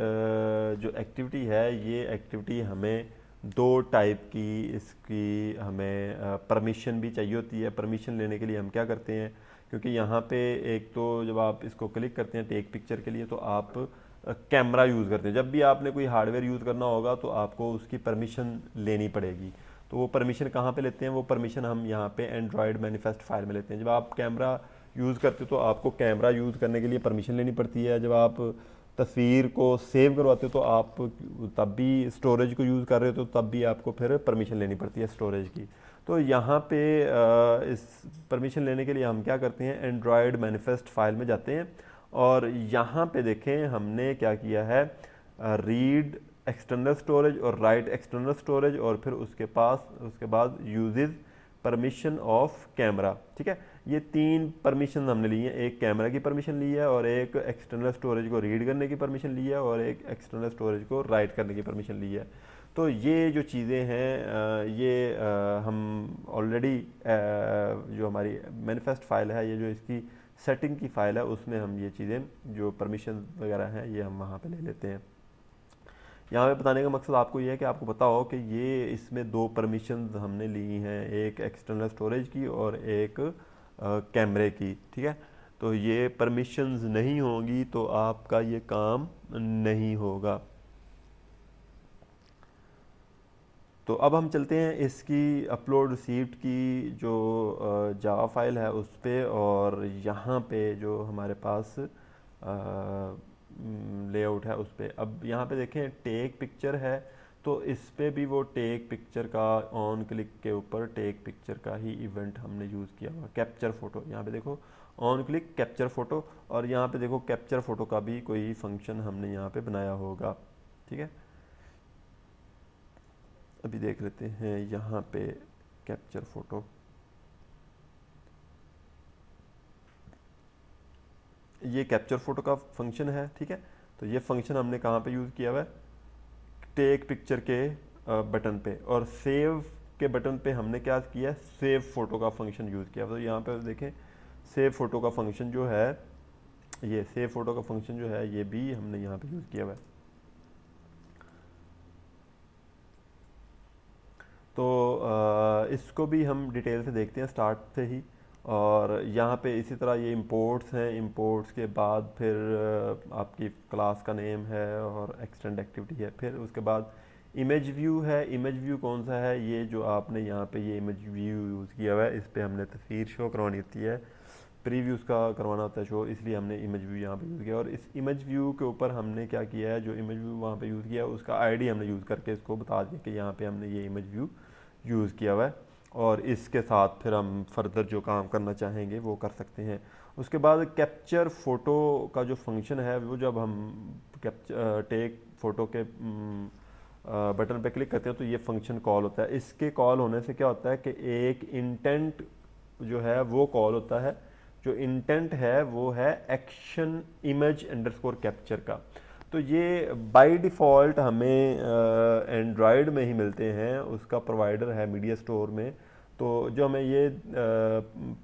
जो एक्टिविटी है ये एक्टिविटी हमें दो टाइप की इसकी हमें परमिशन भी चाहिए होती है। परमिशन लेने के लिए हम क्या करते हैं, क्योंकि यहाँ पे एक तो जब आप इसको क्लिक करते हैं टेक पिक्चर के लिए तो आप कैमरा यूज़ करते हैं। जब भी आपने कोई हार्डवेयर यूज़ करना होगा तो आपको उसकी परमिशन लेनी पड़ेगी। तो वो परमिशन कहाँ पे लेते हैं, वो परमिशन हम यहाँ पे एंड्रॉयड मैनिफेस्ट फाइल में लेते हैं। जब आप कैमरा यूज़ करते हो तो आपको कैमरा यूज़ करने के लिए परमिशन लेनी पड़ती है। जब आप तस्वीर को सेव करवाते हो तो आप तब भी स्टोरेज को यूज़ कर रहे हो तो तब भी आपको फिर परमिशन लेनी पड़ती है स्टोरेज की। तो यहाँ पे इस परमिशन लेने के लिए हम क्या करते हैं, एंड्रॉयड मैनिफेस्ट फाइल में जाते हैं और यहाँ पे देखें हमने क्या किया है, रीड एक्सटर्नल स्टोरेज और राइट एक्सटर्नल स्टोरेज और फिर उसके बाद यूजेज परमिशन ऑफ कैमरा। ठीक है, ये 3 परमिशन हमने ली हैं, एक कैमरा की परमिशन ली है और एक एक्सटर्नल स्टोरेज को रीड करने की परमिशन ली है और एक एक्सटर्नल स्टोरेज को राइट करने की परमिशन ली है। तो ये जो चीज़ें हैं ये हम ऑलरेडी जो हमारी मैनिफेस्ट फाइल है, ये जो इसकी सेटिंग की फ़ाइल है उसमें हम ये चीज़ें जो परमिशन वगैरह हैं ये हम वहाँ पे ले लेते हैं। यहाँ पे बताने का मकसद आपको ये है कि आपको पता हो कि ये इसमें 2 परमिशन हमने ली हैं, एक एक्सटर्नल स्टोरेज की और एक कैमरे की। ठीक है, तो ये परमिशंस नहीं होंगी तो आपका ये काम नहीं होगा। तो अब हम चलते हैं इसकी अपलोड रिसीप्ट की जो जावा फाइल है उस पर, और यहाँ पे जो हमारे पास लेआउट है उस पर। अब यहाँ पे देखें टेक पिक्चर है, तो इस पे भी वो टेक पिक्चर का ऑन क्लिक के ऊपर टेक पिक्चर का ही इवेंट हमने यूज़ किया हुआ, कैप्चर फ़ोटो। यहाँ पे देखो ऑन क्लिक कैप्चर फ़ोटो, और यहाँ पे देखो कैप्चर फ़ोटो का भी कोई फंक्शन हमने यहाँ पे बनाया होगा। ठीक है, अभी देख लेते हैं यहाँ पे कैप्चर फ़ोटो। ये कैप्चर फ़ोटो का फंक्शन है। ठीक है, तो ये फंक्शन हमने कहाँ पे यूज़ किया हुआ है, टेक पिक्चर के बटन पे, और सेव के बटन पे हमने क्या किया, सेव फ़ोटो का फंक्शन यूज़ किया। तो यहाँ पे देखें सेव फ़ोटो का फंक्शन जो है, ये सेव फ़ोटो का फंक्शन जो है ये भी हमने यहाँ पे यूज़ किया हुआ है। तो इसको भी हम डिटेल से देखते हैं स्टार्ट से ही। और यहाँ पे इसी तरह ये इंपोर्ट्स हैं, इंपोर्ट्स के बाद फिर आपकी क्लास का नेम है और एक्सटेंड एक्टिविटी है, फिर उसके बाद इमेज व्यू है। इमेज व्यू कौन सा है, ये जो आपने यहाँ पे ये इमेज व्यू यूज़ किया हुआ है, इस पर हमने तस्वीर शो करवानी होती है, प्रीव्यूज़ का करवाना होता है शो, इसलिए हमने इमेज व्यू यहाँ पे यूज़ किया। और इस इमेज व्यू के ऊपर हमने क्या किया है, जो इमेज व्यू वहाँ पे यूज़ किया है उसका आईडी हमने यूज़ करके इसको बता दिया कि यहाँ पे हमने ये इमेज व्यू यूज़ किया हुआ है, और इसके साथ फिर हम फर्दर जो काम करना चाहेंगे वो कर सकते हैं। उसके बाद कैप्चर फ़ोटो का जो फंक्शन है वो जब हम टेक फ़ोटो के बटन पे क्लिक करते हैं तो ये फंक्शन कॉल होता है। इसके कॉल होने से क्या होता है कि एक इंटेंट जो है वो कॉल होता है, जो इंटेंट है वो है एक्शन इमेज अंडरस्कोर कैप्चर का। तो ये बाय डिफ़ॉल्ट हमें एंड्रॉयड में ही मिलते हैं, उसका प्रोवाइडर है मीडिया स्टोर में। तो जो हमें ये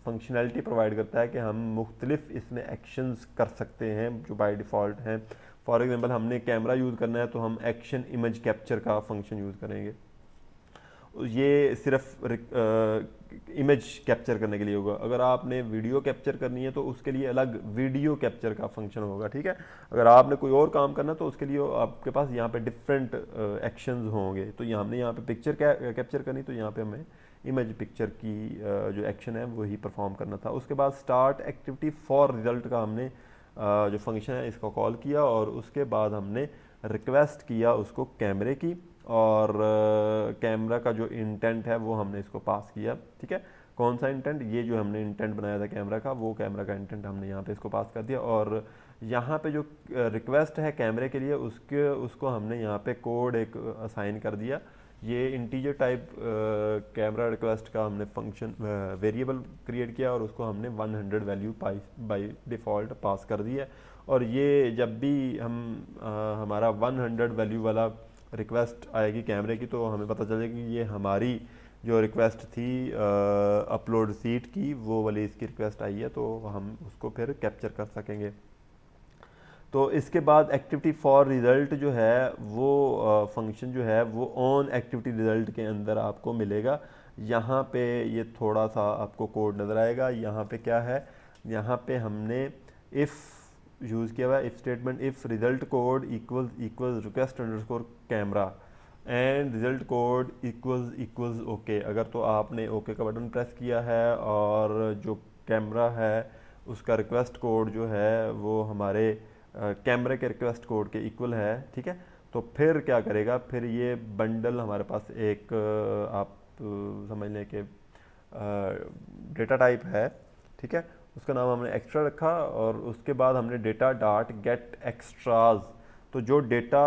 फंक्शनैलिटी प्रोवाइड करता है कि हम मुख्तलिफ इसमें एक्शंस कर सकते हैं जो बाय डिफ़ॉल्ट हैं। फॉर एग्जांपल हमने कैमरा यूज़ करना है तो हम एक्शन इमेज कैप्चर का फंक्शन यूज़ करेंगे, ये सिर्फ इमेज कैप्चर करने के लिए होगा। अगर आपने वीडियो कैप्चर करनी है तो उसके लिए अलग वीडियो कैप्चर का फंक्शन होगा। ठीक है, अगर आपने कोई और काम करना तो उसके लिए आपके पास यहाँ पे डिफरेंट एक्शंस होंगे। तो यहाँ हमने यहाँ पे पिक्चर कैप्चर करनी, तो यहाँ पे हमें इमेज पिक्चर की जो एक्शन है वही परफॉर्म करना था। उसके बाद स्टार्ट एक्टिविटी फॉर रिजल्ट का हमने जो फंक्शन है इसको कॉल किया, और उसके बाद हमने रिक्वेस्ट किया उसको कैमरे की, और कैमरा का जो इंटेंट है वो हमने इसको पास किया। ठीक है, कौन सा इंटेंट, ये जो हमने इंटेंट बनाया था कैमरा का, वो कैमरा का इंटेंट हमने यहाँ पे इसको पास कर दिया। और यहाँ पे जो रिक्वेस्ट है कैमरे के लिए उसको हमने यहाँ पे कोड एक असाइन कर दिया। ये इंटीजर टाइप कैमरा रिक्वेस्ट का हमने फंक्शन वेरिएबल क्रिएट किया और उसको हमने 100 वैल्यू बाय डिफ़ॉल्ट पास कर दिया। और ये जब भी हमारा 100 वैल्यू वाला रिक्वेस्ट आएगी कैमरे की तो हमें पता चलेगा कि ये हमारी जो रिक्वेस्ट थी अपलोड सीट की वो वाली इसकी रिक्वेस्ट आई है, तो हम उसको फिर कैप्चर कर सकेंगे। तो इसके बाद एक्टिविटी फॉर रिज़ल्ट जो है वो फंक्शन जो है वो ऑन एक्टिविटी रिज़ल्ट के अंदर आपको मिलेगा। यहाँ पे ये थोड़ा सा आपको कोड नज़र आएगा। यहाँ पे क्या है, यहाँ पे हमने इफ़ यूज़ किया हुआ है, if statement, if result code equals request underscore camera. And result code equals okay. अगर तो आपने ओके का बटन प्रेस किया है और जो कैमरा है उसका रिक्वेस्ट कोड जो है वो हमारे कैमरे के रिक्वेस्ट कोड के इक्वल है, ठीक है, तो फिर क्या करेगा, फिर ये बंडल हमारे पास एक आप समझ लें कि डेटा टाइप है, ठीक है, उसका नाम हमने एक्स्ट्रा रखा और उसके बाद हमने डेटा डॉट गेट एक्स्ट्राज। तो जो डेटा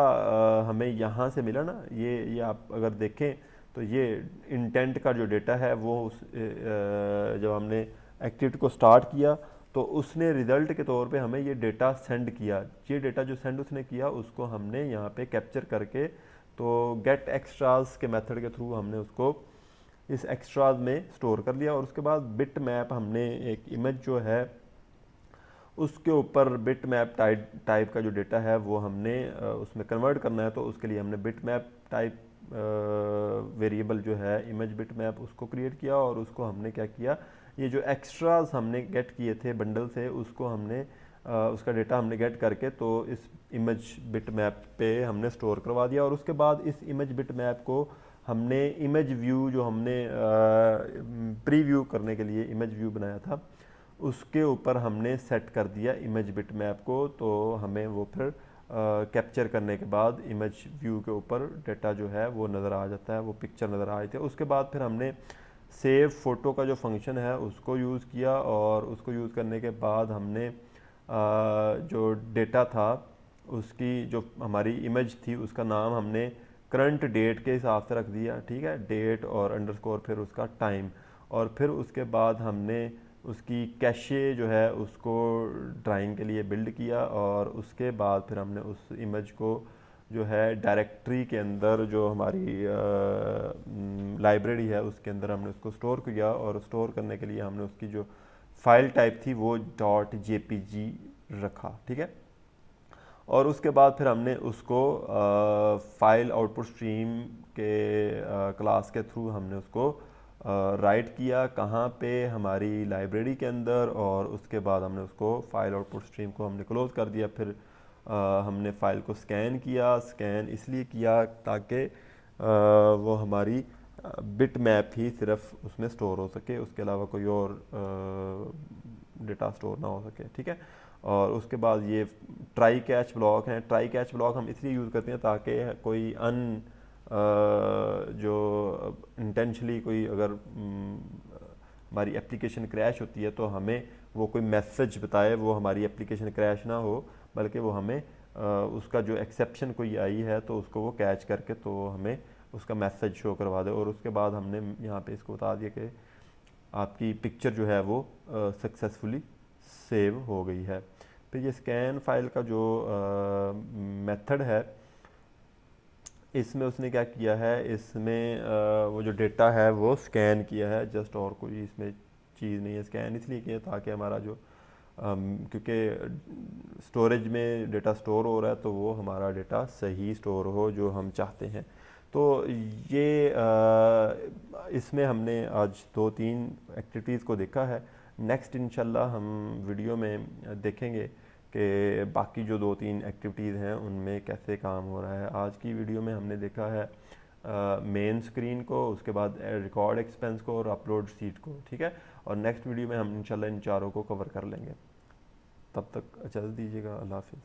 हमें यहाँ से मिला ना, ये आप अगर देखें तो ये इंटेंट का जो डेटा है वो जब हमने एक्टिविटी को स्टार्ट किया तो उसने रिज़ल्ट के तौर पे हमें ये डेटा सेंड किया। ये डेटा जो सेंड उसने किया उसको हमने यहाँ पे कैप्चर करके तो गेट एक्स्ट्राज के मेथड के थ्रू हमने उसको इस एक्स्ट्राज में स्टोर कर लिया। और उसके बाद बिट मैप हमने एक इमेज जो है उसके ऊपर बिट मैप टाइप का जो डेटा है वो हमने उसमें कन्वर्ट करना है, तो उसके लिए हमने बिट मैप टाइप वेरिएबल जो है इमेज बिट मैप उसको क्रिएट किया और उसको हमने क्या किया, ये जो एक्स्ट्राज हमने गेट किए थे बंडल से उसको हमने उसका डेटा हमने गेट करके तो इस इमेज बिट मैप पे हमने स्टोर करवा दिया। और उसके बाद इस इमेज बिट मैप को हमने इमेज व्यू जो हमने प्रीव्यू करने के लिए इमेज व्यू बनाया था उसके ऊपर हमने सेट कर दिया इमेज बिट मैप को। तो हमें वो फिर कैप्चर करने के बाद इमेज व्यू के ऊपर डेटा जो है वो नज़र आ जाता है, वो पिक्चर नज़र आ जाती है। उसके बाद फिर हमने सेव फ़ोटो का जो फंक्शन है उसको यूज़ किया और उसको यूज़ करने के बाद हमने जो डेटा था उसकी जो हमारी इमेज थी उसका नाम हमने करंट डेट के हिसाब से रख दिया, ठीक है, डेट और अंडरस्कोर फिर उसका टाइम। और फिर उसके बाद हमने उसकी कैशे जो है उसको ड्राइंग के लिए बिल्ड किया और उसके बाद फिर हमने उस इमेज को जो है डायरेक्टरी के अंदर जो हमारी लाइब्रेरी है उसके अंदर हमने उसको स्टोर किया। और स्टोर करने के लिए हमने उसकी जो फाइल टाइप थी वो .jpg रखा, ठीक है। और उसके बाद फिर हमने उसको फाइल आउटपुट स्ट्रीम के क्लास के थ्रू हमने उसको राइट किया कहाँ पे, हमारी लाइब्रेरी के अंदर। और उसके बाद हमने उसको फाइल आउटपुट स्ट्रीम को हमने क्लोज़ कर दिया। फिर हमने फ़ाइल को स्कैन किया। स्कैन इसलिए किया ताकि वो हमारी बिट मैप ही सिर्फ उसमें स्टोर हो सके, उसके अलावा कोई और डेटा स्टोर ना हो सके, ठीक है। और उसके बाद ये ट्राई कैच ब्लॉक हैं। ट्राई कैच ब्लॉक हम इसलिए यूज़ करते हैं ताकि कोई जो इंटेंशनली कोई अगर हमारी एप्लीकेशन क्रैश होती है तो हमें वो कोई मैसेज बताए, वो हमारी एप्लीकेशन क्रैश ना हो बल्कि वो हमें उसका जो एक्सेप्शन कोई आई है तो उसको वो कैच करके तो हमें उसका मैसेज शो करवा दे। और उसके बाद हमने यहाँ पे इसको बता दिया कि आपकी पिक्चर जो है वो सक्सेसफुली सेव हो गई है। फिर ये स्कैन फाइल का जो मेथड है इसमें उसने क्या किया है, इसमें वो जो डेटा है वो स्कैन किया है जस्ट, और कोई इसमें चीज़ नहीं है। स्कैन इसलिए किया ताकि हमारा जो क्योंकि स्टोरेज में डेटा स्टोर हो रहा है तो वो हमारा डेटा सही स्टोर हो जो हम चाहते हैं। तो ये इसमें हमने आज 2-3 एक्टिविटीज़ को देखा है। नेक्स्ट इंशाल्लाह हम वीडियो में देखेंगे कि बाकी जो 2-3 एक्टिविटीज़ हैं उनमें कैसे काम हो रहा है। आज की वीडियो में हमने देखा है मेन स्क्रीन को, उसके बाद रिकॉर्ड एक्सपेंस को और अपलोड सीट को, ठीक है। और नेक्स्ट वीडियो में हम इंशाल्लाह इन चारों को कवर कर लेंगे। तब तक इजाज़त दीजिएगा। अल्लाह हाफिज़।